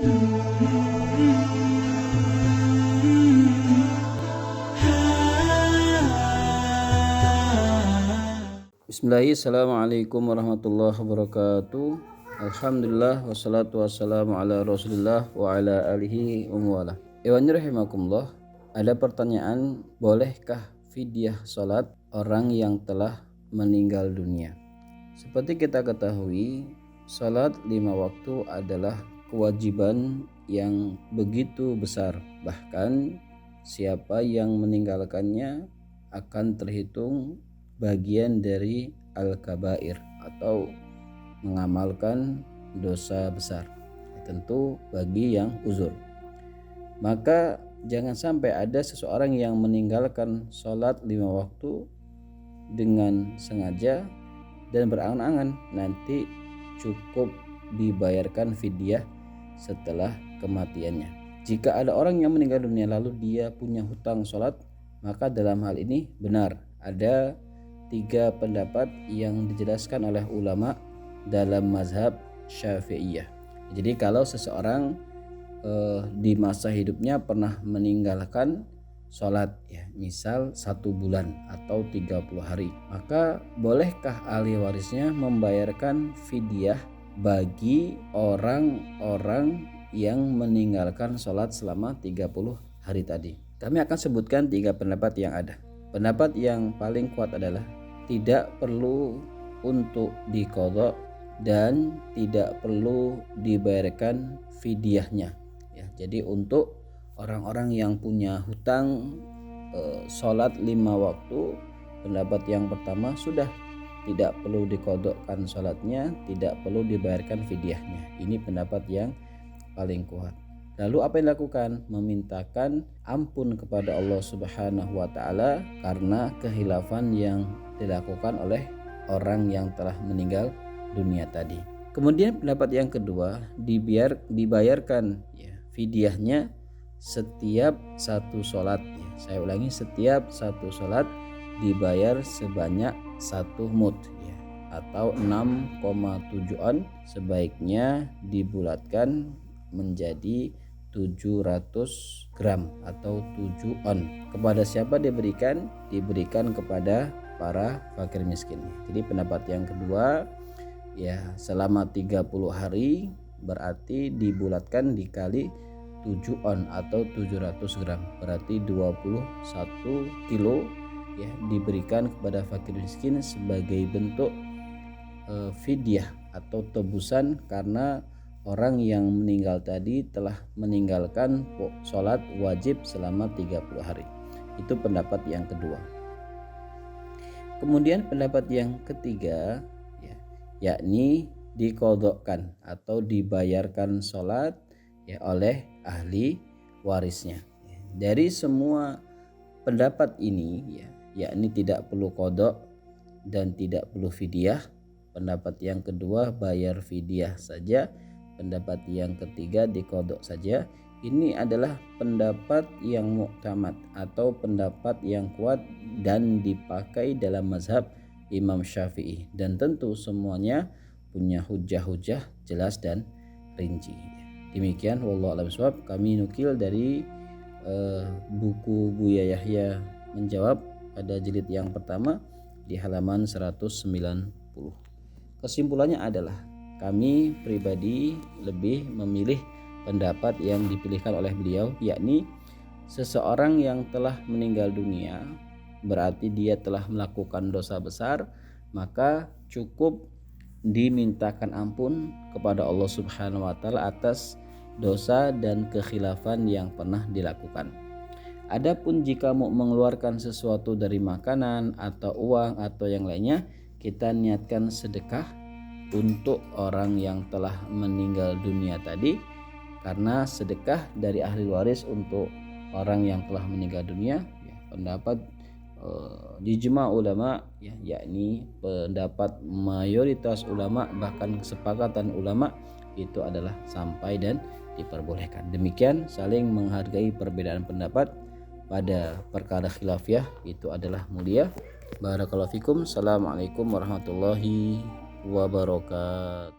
Bismillahirrahmanirrahim. Assalamualaikum warahmatullahi wabarakatuh. Alhamdulillah wassalatu wassalamu ala Rasulillah wa ala alihi wa wala. Iwan rahimakumullah. Ada pertanyaan, bolehkah fidyah salat orang yang telah meninggal dunia? Seperti kita ketahui, salat 5 waktu adalah kewajiban yang begitu besar. Bahkan siapa yang meninggalkannya akan terhitung bagian dari al-kabair atau mengamalkan dosa besar, tentu bagi yang uzur. Maka jangan sampai ada seseorang yang meninggalkan sholat 5 waktu dengan sengaja dan berangan-angan nanti cukup dibayarkan fidyah setelah kematiannya. Jika ada orang yang meninggal dunia lalu dia punya hutang sholat, maka dalam hal ini benar ada 3 pendapat yang dijelaskan oleh ulama dalam mazhab Syafi'iyah. Jadi kalau seseorang di masa hidupnya pernah meninggalkan sholat, ya, misal 1 bulan atau 30 hari, maka bolehkah ahli warisnya membayarkan fidyah bagi orang-orang yang meninggalkan sholat selama 30 hari tadi? Kami akan sebutkan 3 pendapat yang ada. Pendapat yang paling kuat adalah tidak perlu untuk diqadha dan tidak perlu dibayarkan fidyahnya. Ya, jadi untuk orang-orang yang punya hutang sholat 5 waktu, pendapat yang pertama sudah tidak perlu diqadhakan sholatnya, tidak perlu dibayarkan fidyahnya. Ini pendapat yang paling kuat. Lalu apa yang dilakukan? Memintakan ampun kepada Allah Subhanahu wa taala karena kehilafan yang dilakukan oleh orang yang telah meninggal dunia tadi. Kemudian pendapat yang kedua, dibayarkan ya fidyahnya setiap 1 sholat. Ya, saya ulangi, setiap 1 sholat dibayar sebanyak 1 mud, ya, atau 6,7 on. Sebaiknya dibulatkan menjadi 700 gram atau 7 on. Kepada siapa diberikan? Diberikan kepada para fakir miskin. Jadi pendapat yang kedua, ya, selama 30 hari berarti dibulatkan dikali 7 on atau 700 gram, berarti 21 kilo, ya, diberikan kepada fakir miskin sebagai bentuk fidyah atau tebusan karena orang yang meninggal tadi telah meninggalkan sholat wajib selama 30 hari. Itu pendapat yang kedua. Kemudian pendapat yang ketiga, ya, yakni diqadhakan atau dibayarkan sholat, ya, oleh ahli warisnya. Dari semua pendapat ini, ya, yakni tidak perlu qadha dan tidak perlu fidyah. Pendapat yang kedua bayar fidyah saja. Pendapat yang ketiga diqadha saja. Ini adalah pendapat yang mu'tamad atau pendapat yang kuat dan dipakai dalam mazhab Imam Syafi'i, dan tentu semuanya punya hujah-hujah jelas dan rinci. Demikian wallahu a'lam bishawab. Kami nukil dari buku Buya Yahya menjawab pada jilid yang pertama di halaman 190. Kesimpulannya adalah kami pribadi lebih memilih pendapat yang dipilihkan oleh beliau, yakni seseorang yang telah meninggal dunia berarti dia telah melakukan dosa besar, maka cukup dimintakan ampun kepada Allah Subhanahu wa taala atas dosa dan kekhilafan yang pernah dilakukan. Adapun jika mau mengeluarkan sesuatu dari makanan atau uang atau yang lainnya, kita niatkan sedekah untuk orang yang telah meninggal dunia tadi, karena sedekah dari ahli waris untuk orang yang telah meninggal dunia, ya, pendapat ijma ulama, ya, yakni pendapat mayoritas ulama bahkan kesepakatan ulama itu adalah sampai dan diperbolehkan. Demikian, saling menghargai perbedaan pendapat pada perkara khilafiyah itu adalah mulia. Barakallahu fikum. Assalamualaikum warahmatullahi wabarakatuh.